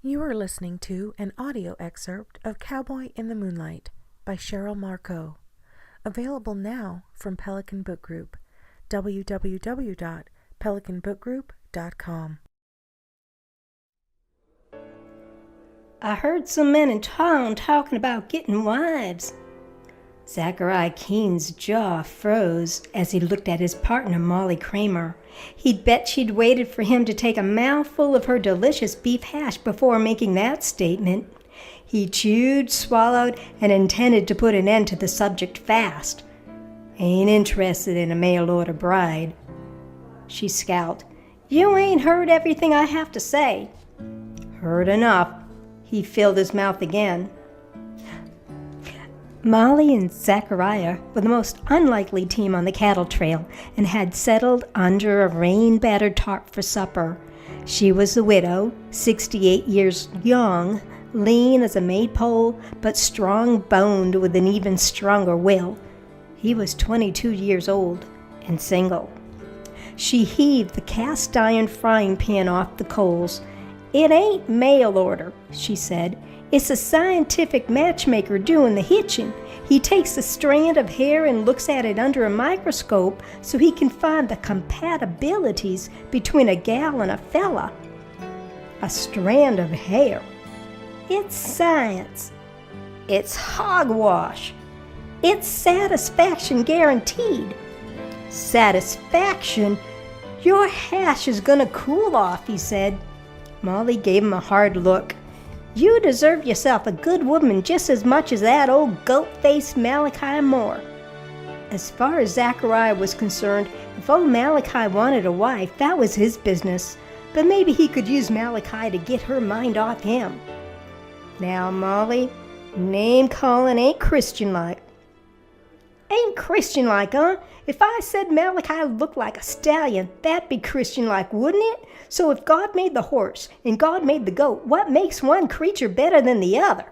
You are listening to an audio excerpt of Cowboy in the Moonlight by Sheryl Marcoux, available now from Pelican Book Group, www.pelicanbookgroup.com. I heard some men in town talking about getting wives. Zachariah Keene's jaw froze as he looked at his partner, Molly Kramer. He'd bet she'd waited for him to take a mouthful of her delicious beef hash before making that statement. He chewed, swallowed, and intended to put an end to the subject fast. Ain't interested in a mail-order bride. She scowled. You ain't heard everything I have to say. Heard enough. He filled his mouth again. Molly and Zachariah were the most unlikely team on the cattle trail and had settled under a rain-battered tarp for supper. She was the widow, 68 years young, lean as a maypole, but strong-boned with an even stronger will. He was 22 years old and single. She heaved the cast-iron frying pan off the coals. It ain't mail order, she said. It's a scientific matchmaker doing the hitching. He takes a strand of hair and looks at it under a microscope so he can find the compatibilities between a gal and a fella. A strand of hair. It's science. It's hogwash. It's satisfaction guaranteed. Satisfaction? Your hash is gonna cool off, he said. Molly gave him a hard look. You deserve yourself a good woman just as much as that old goat-faced Malachi Moore. As far as Zachariah was concerned, if old Malachi wanted a wife, that was his business. But maybe he could use Malachi to get her mind off him. Now, Molly, name-calling ain't Christian-like. Ain't Christian-like, huh? If I said Malachi looked like a stallion, that'd be Christian-like, wouldn't it? So if God made the horse and God made the goat, what makes one creature better than the other?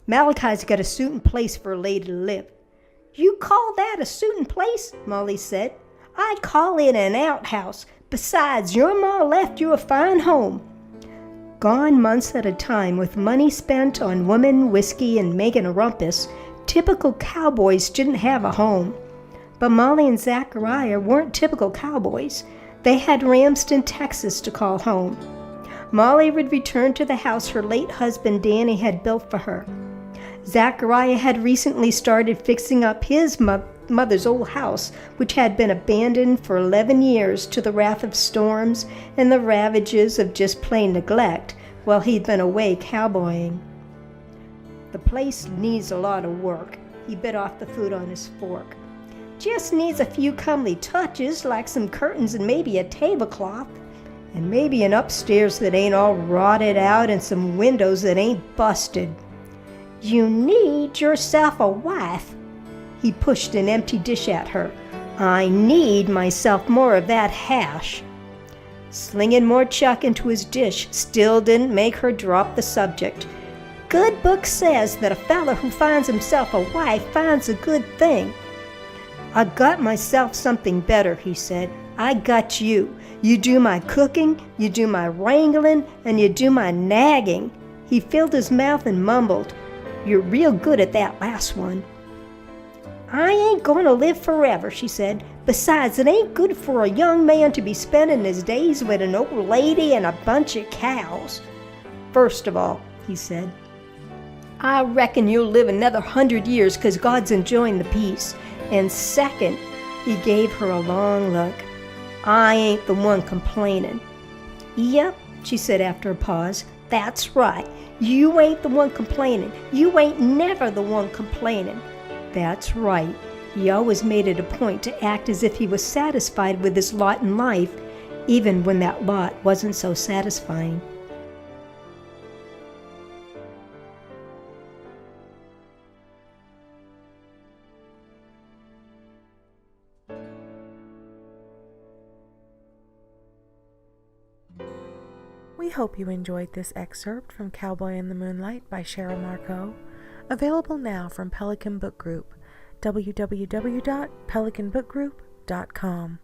Malachi's got a suit and place for a lady to live. You call that a suit and place? Molly said. I call it an outhouse. Besides, your ma left you a fine home. Gone months at a time with money spent on women, whiskey, and making a rumpus, typical cowboys didn't have a home. But Molly and Zachariah weren't typical cowboys. They had Ramsden, Texas to call home. Molly would return to the house her late husband Danny had built for her. Zachariah had recently started fixing up his mother's old house, which had been abandoned for 11 years to the wrath of storms and the ravages of just plain neglect while he'd been away cowboying. The place needs a lot of work. He bit off the food on his fork. Just needs a few comely touches, like some curtains and maybe a tablecloth, and maybe an upstairs that ain't all rotted out and some windows that ain't busted. You need yourself a wife. He pushed an empty dish at her. I need myself more of that hash. Slinging more chuck into his dish still didn't make her drop the subject. Good book says that a fella who finds himself a wife finds a good thing. I got myself something better, he said. I got you. You do my cooking, you do my wrangling, and you do my nagging. He filled his mouth and mumbled, You're real good at that last one. I ain't going to live forever, she said. Besides, it ain't good for a young man to be spending his days with an old lady and a bunch of cows. First of all, he said, I reckon you'll live another 100 years 'cause God's enjoying the peace. And second, he gave her a long look. I ain't the one complaining. Yep, she said after a pause. That's right. You ain't the one complaining. You ain't never the one complaining. That's right. He always made it a point to act as if he was satisfied with his lot in life, even when that lot wasn't so satisfying. We hope you enjoyed this excerpt from Cowboy in the Moonlight by Sheryl Marcoux, available now from Pelican Book Group, www.pelicanbookgroup.com.